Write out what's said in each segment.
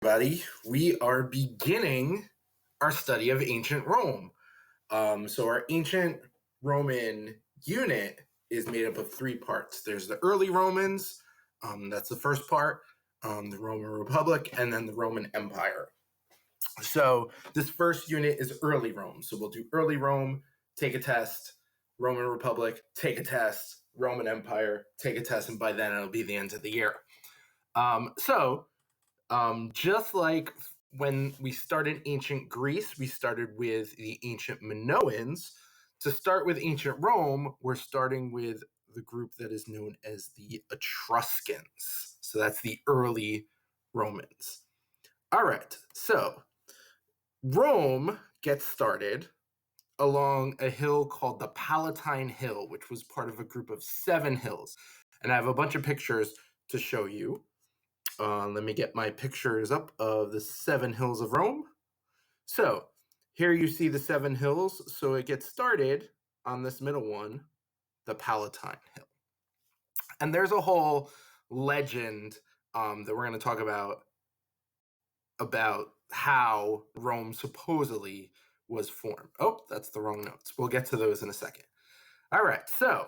Everybody, we are beginning our study of ancient Rome. So our ancient Roman unit is made up of three parts. There's the early Romans, that's the first part, the Roman Republic, and then the Roman Empire. So this first unit is early Rome. So we'll do early Rome, take a test, Roman Republic, take a test, Roman Empire, take a test, and by then it'll be the end of the year. Just like when we started ancient Greece, we started with the ancient Minoans. To start with ancient Rome, we're starting with the group that is known as the Etruscans. So that's the early Romans. All right, so Rome gets started along a hill called the Palatine Hill, which was part of a group of 7 hills. And I have a bunch of pictures to show you. Let me get my pictures up of the 7 hills of Rome. So here you see the 7 hills. So it gets started on this middle one, the Palatine Hill. And there's a whole legend that we're going to talk about how Rome supposedly was formed. Oh, that's the wrong notes. We'll get to those in a second. All right, so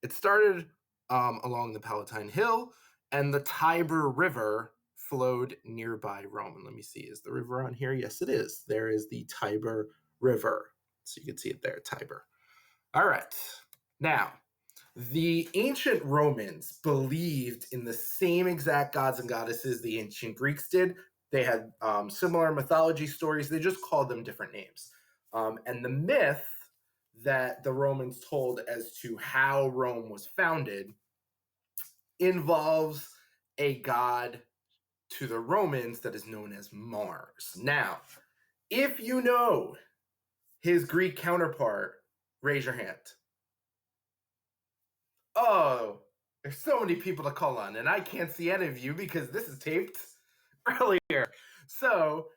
it started along the Palatine Hill, and the Tiber River flowed nearby Rome. And let me see, is the river on here? Yes, it is. There is the Tiber River. So you can see it there, Tiber. All right. Now, the ancient Romans believed in the same exact gods and goddesses the ancient Greeks did. They had similar mythology stories. They just called them different names. And the myth that the Romans told as to how Rome was founded involves a god to the Romans that is known as Mars. Now, if you know his Greek counterpart, raise your hand. Oh, there's so many people to call on, and I can't see any of you because this is taped earlier. So,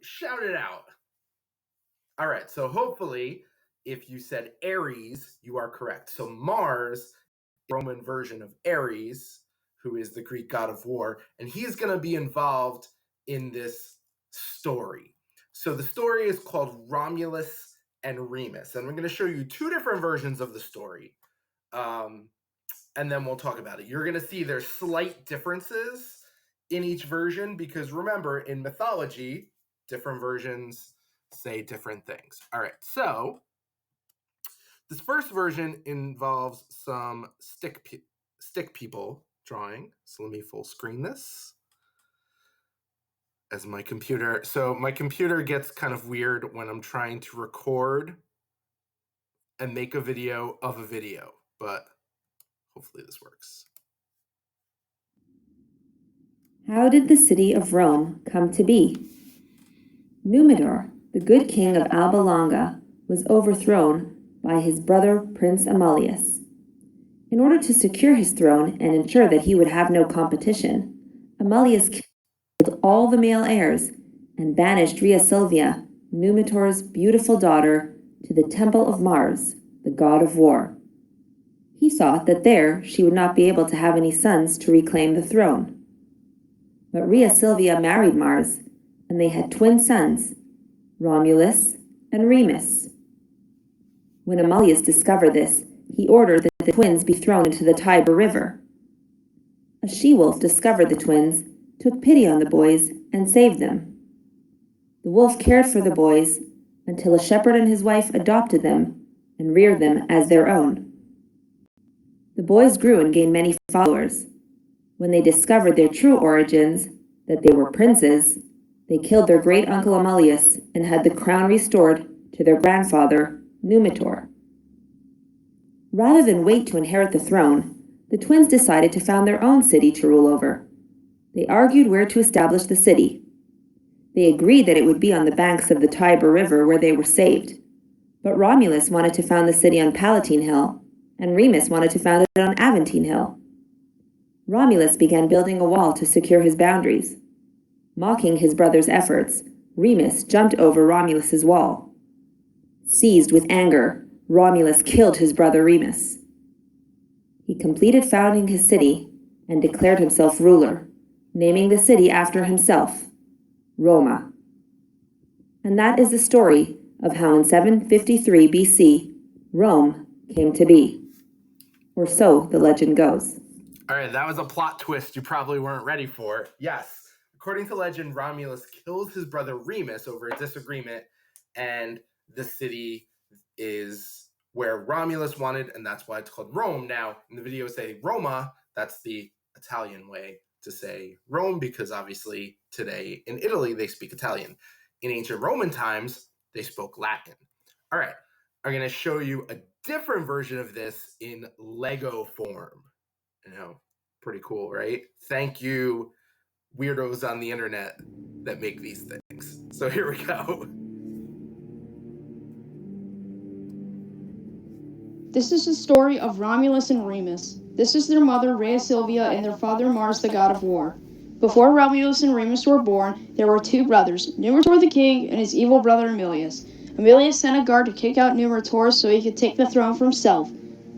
shout it out. All right, so hopefully, if you said Ares, you are correct. So Mars, Roman version of Ares, who is the Greek god of war, and he's going to be involved in this story. So the story is called Romulus and Remus, and I'm going to show you 2 different versions of the story, and then we'll talk about it. You're going to see there's slight differences in each version because remember, in mythology, different versions say different things. All right, so this first version involves some stick people drawing. So let me full screen this as my computer. So my computer gets kind of weird when I'm trying to record and make a video of a video, but hopefully this works. How did the city of Rome come to be? Numitor, the good king of Alba Longa, was overthrown by his brother Prince Amulius. In order to secure his throne and ensure that he would have no competition, Amulius killed all the male heirs and banished Rhea Silvia, Numitor's beautiful daughter, to the temple of Mars, the god of war. He saw that there she would not be able to have any sons to reclaim the throne. But Rhea Silvia married Mars, and they had twin sons, Romulus and Remus. When Amulius discovered this, he ordered that the twins be thrown into the Tiber River. A she-wolf discovered the twins, took pity on the boys, and saved them. The wolf cared for the boys until a shepherd and his wife adopted them and reared them as their own. The boys grew and gained many followers. When they discovered their true origins, that they were princes, they killed their great-uncle Amulius and had the crown restored to their grandfather, Numitor. Rather than wait to inherit the throne, the twins decided to found their own city to rule over. They argued where to establish the city. They agreed that it would be on the banks of the Tiber River where they were saved. But Romulus wanted to found the city on Palatine Hill, and Remus wanted to found it on Aventine Hill. Romulus began building a wall to secure his boundaries. Mocking his brother's efforts, Remus jumped over Romulus's wall. Seized with anger, Romulus killed his brother Remus. He completed founding his city and declared himself ruler, naming the city after himself, Roma. And that is the story of how in 753 BC, Rome came to be. Or so the legend goes. All right, that was a plot twist you probably weren't ready for. Yes, according to legend, Romulus kills his brother Remus over a disagreement, and the city is where Romulus wanted, and that's why it's called Rome. Now, in the video, say Roma. That's the Italian way to say Rome, because obviously today in Italy they speak Italian. In ancient Roman times, they spoke Latin. All right, I'm going to show you a different version of this in Lego form. Pretty cool, right? Thank you, weirdos on the internet that make these things. So here we go. This is the story of Romulus and Remus. This is their mother, Rhea Silvia, and their father, Mars, the god of war. Before Romulus and Remus were born, there were two brothers, Numitor the king and his evil brother Emilius. Emilius sent a guard to kick out Numitor so he could take the throne for himself.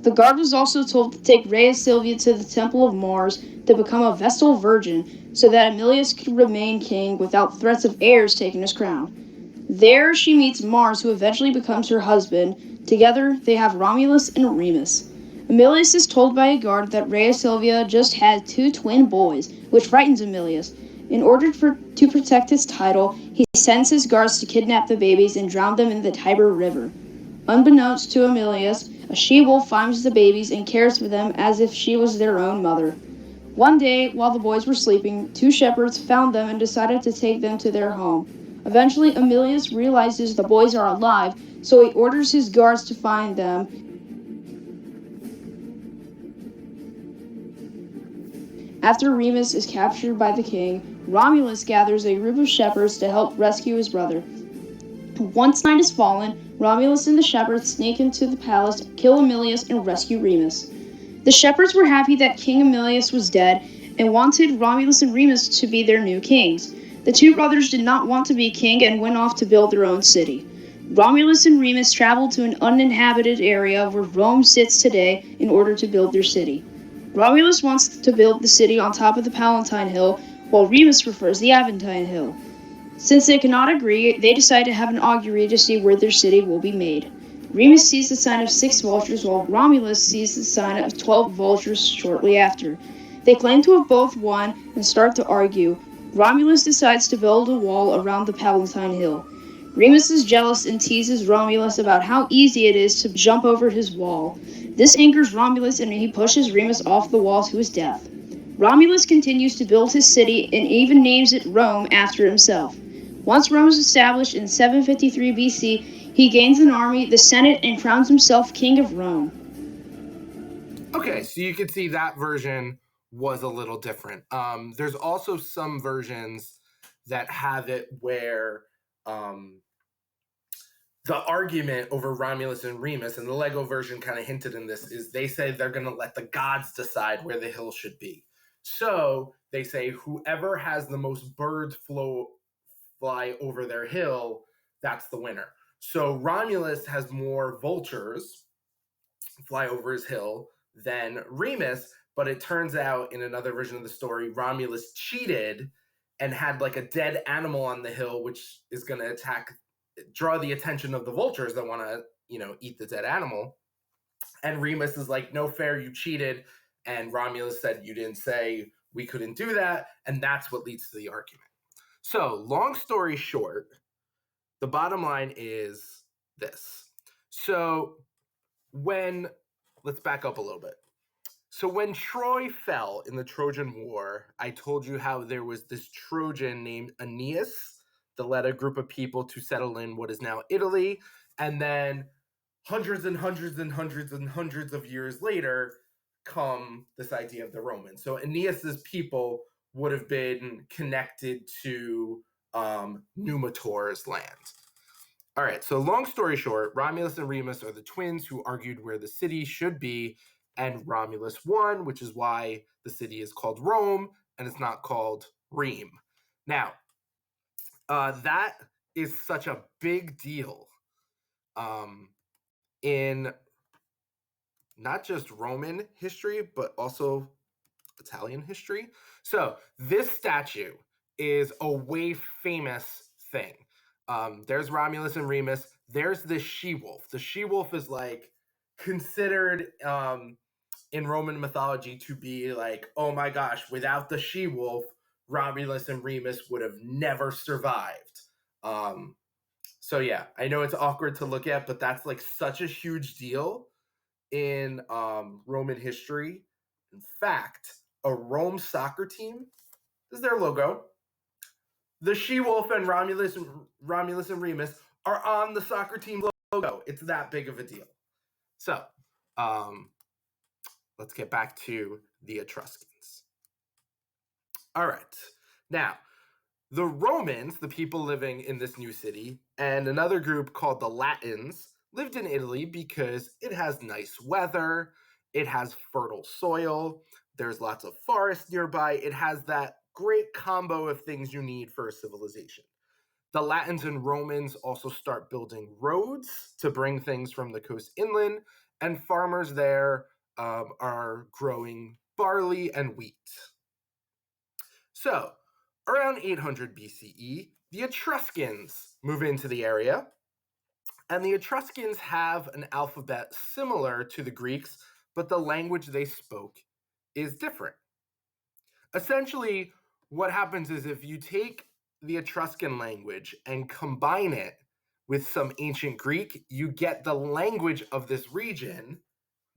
The guard was also told to take Rhea Silvia to the temple of Mars to become a Vestal virgin so that Emilius could remain king without threats of heirs taking his crown. There she meets Mars, who eventually becomes her husband. Together, they have Romulus and Remus. Emilius is told by a guard that Rhea Silvia just had two twin boys, which frightens Emilius. In order to protect his title, he sends his guards to kidnap the babies and drown them in the Tiber River. Unbeknownst to Emilius, a she-wolf finds the babies and cares for them as if she was their own mother. One day, while the boys were sleeping, two shepherds found them and decided to take them to their home. Eventually, Emilius realizes the boys are alive, so he orders his guards to find them. After Remus is captured by the king, Romulus gathers a group of shepherds to help rescue his brother. Once night has fallen, Romulus and the shepherds sneak into the palace, kill Emilius, and rescue Remus. The shepherds were happy that King Emilius was dead and wanted Romulus and Remus to be their new kings. The two brothers did not want to be king and went off to build their own city. Romulus and Remus traveled to an uninhabited area where Rome sits today in order to build their city. Romulus wants to build the city on top of the Palatine Hill, while Remus prefers the Aventine Hill. Since they cannot agree, they decide to have an augury to see where their city will be made. Remus sees the sign of 6 vultures, while Romulus sees the sign of 12 vultures shortly after. They claim to have both won and start to argue. Romulus decides to build a wall around the Palatine Hill. Remus is jealous and teases Romulus about how easy it is to jump over his wall. This angers Romulus and he pushes Remus off the wall to his death. Romulus continues to build his city and even names it Rome after himself. Once Rome is established in 753 BC, he gains an army, the Senate, and crowns himself king of Rome. Okay, so you can see that version was a little different. There's also some versions that have it where the argument over Romulus and Remus, and the Lego version kind of hinted in this, is they say they're going to let the gods decide where the hill should be. So they say whoever has the most birds fly over their hill, that's the winner. So Romulus has more vultures fly over his hill than Remus, but it turns out in another version of the story, Romulus cheated and had like a dead animal on the hill, which is going to draw the attention of the vultures that want to, eat the dead animal. And Remus is like, no fair, you cheated. And Romulus said, you didn't say we couldn't do that. And that's what leads to the argument. So, long story short, the bottom line is this. So, let's back up a little bit. So when Troy fell in the Trojan War, I told you how there was this Trojan named Aeneas that led a group of people to settle in what is now Italy. And then hundreds and hundreds and hundreds and hundreds of years later come this idea of the Romans. So Aeneas's people would have been connected to Numitor's land. All right, so long story short, Romulus and Remus are the twins who argued where the city should be, and Romulus won, which is why the city is called Rome, and it's not called Rheims. Now, that is such a big deal in not just Roman history, but also Italian history. So this statue is a way famous thing. There's Romulus and Remus. There's the she-wolf. The she-wolf is like considered in Roman mythology to be like, oh my gosh, without the she-wolf, Romulus and Remus would have never survived. So yeah, I know it's awkward to look at, but that's like such a huge deal in Roman history. In fact, a Rome soccer team is their logo. The she-wolf and Romulus and Remus are on the soccer team logo. It's that big of a deal. So, let's get back to the Etruscans. All right. Now, the Romans, the people living in this new city, and another group called the Latins lived in Italy because it has nice weather, it has fertile soil, there's lots of forest nearby, it has that great combo of things you need for a civilization. The Latins and Romans also start building roads to bring things from the coast inland, and farmers there are growing barley and wheat. So, around 800 BCE, the Etruscans move into the area, and the Etruscans have an alphabet similar to the Greeks, but the language they spoke is different. Essentially, what happens is if you take the Etruscan language and combine it with some ancient Greek, you get the language of this region,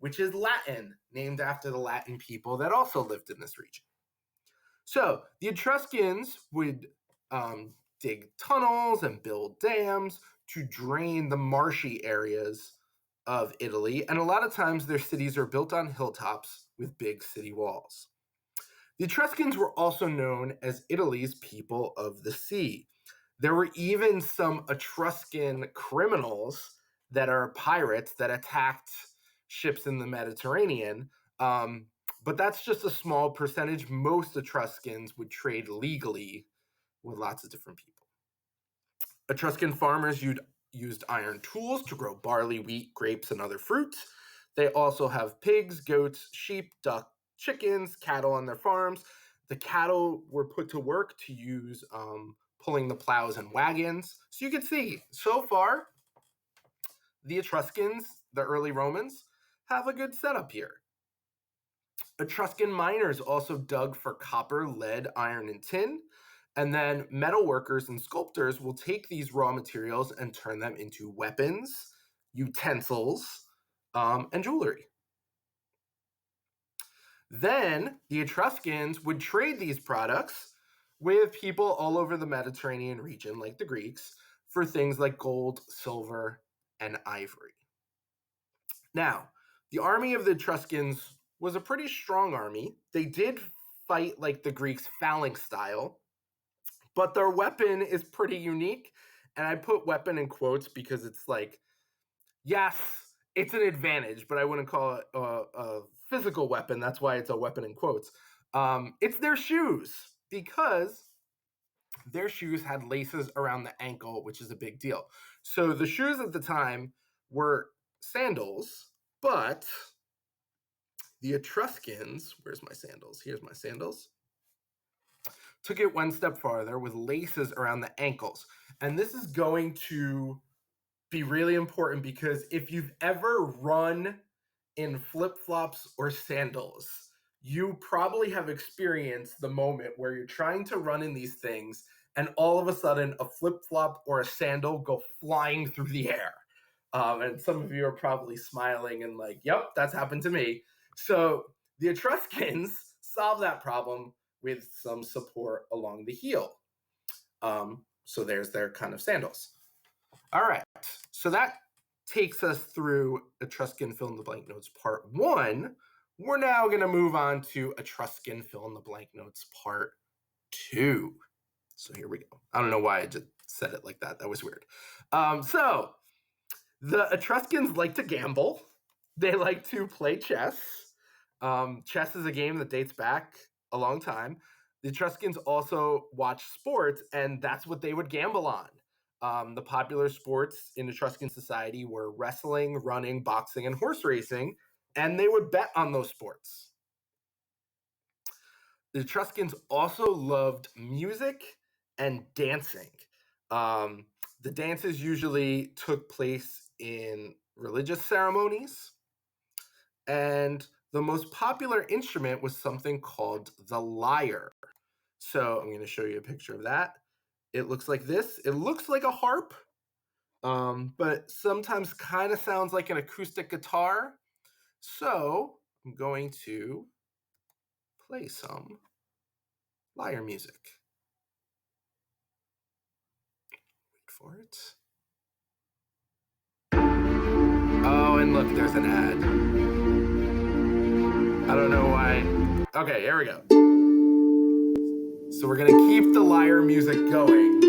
which is Latin, named after the Latin people that also lived in this region. So the Etruscans would dig tunnels and build dams to drain the marshy areas of Italy, and a lot of times their cities are built on hilltops with big city walls. The Etruscans were also known as Italy's people of the sea. There were even some Etruscan criminals that are pirates that attacked ships in the Mediterranean. But that's just a small percentage. Most Etruscans would trade legally with lots of different people. Etruscan farmers used iron tools to grow barley, wheat, grapes, and other fruits. They also have pigs, goats, sheep, duck, chickens, cattle on their farms. The cattle were put to work to use pulling the plows and wagons. So you can see, so far, the Etruscans, the early Romans, have a good setup here. Etruscan miners also dug for copper, lead, iron, and tin. And then metal workers and sculptors will take these raw materials and turn them into weapons, utensils, and jewelry. Then the Etruscans would trade these products with people all over the Mediterranean region, like the Greeks, for things like gold, silver, and ivory. Now, the army of the Etruscans was a pretty strong army. They did fight like the Greeks phalanx style, but their weapon is pretty unique. And I put weapon in quotes because it's like, yes, it's an advantage, but I wouldn't call it a physical weapon. That's why it's a weapon in quotes. It's their shoes, because their shoes had laces around the ankle, which is a big deal. So the shoes at the time were sandals, but the Etruscans, where's my sandals? Here's my sandals. Took it one step farther with laces around the ankles. And this is going to be really important because if you've ever run in flip-flops or sandals, you probably have experienced the moment where you're trying to run in these things and all of a sudden a flip-flop or a sandal go flying through the air. And some of you are probably smiling and like, yep, that's happened to me. So the Etruscans solved that problem with some support along the heel. So there's their kind of sandals. All right, so that takes us through Etruscan fill in the blank notes part 1. We're now going to move on to Etruscan fill in the blank notes part 2. So here we go. I don't know why I just said it like that. That was weird. So the Etruscans like to gamble. They like to play chess. Chess is a game that dates back a long time. The Etruscans also watch sports, and that's what they would gamble on. The popular sports in Etruscan society were wrestling, running, boxing, and horse racing, and they would bet on those sports. The Etruscans also loved music and dancing. The dances usually took place in religious ceremonies, and the most popular instrument was something called the lyre. So I'm going to show you a picture of that. It looks like this. It looks like a harp, but sometimes kind of sounds like an acoustic guitar. So I'm going to play some lyre music. Wait for it. Oh, and look, there's an ad. I don't know why. Okay, here we go. So we're gonna keep the lyre music going.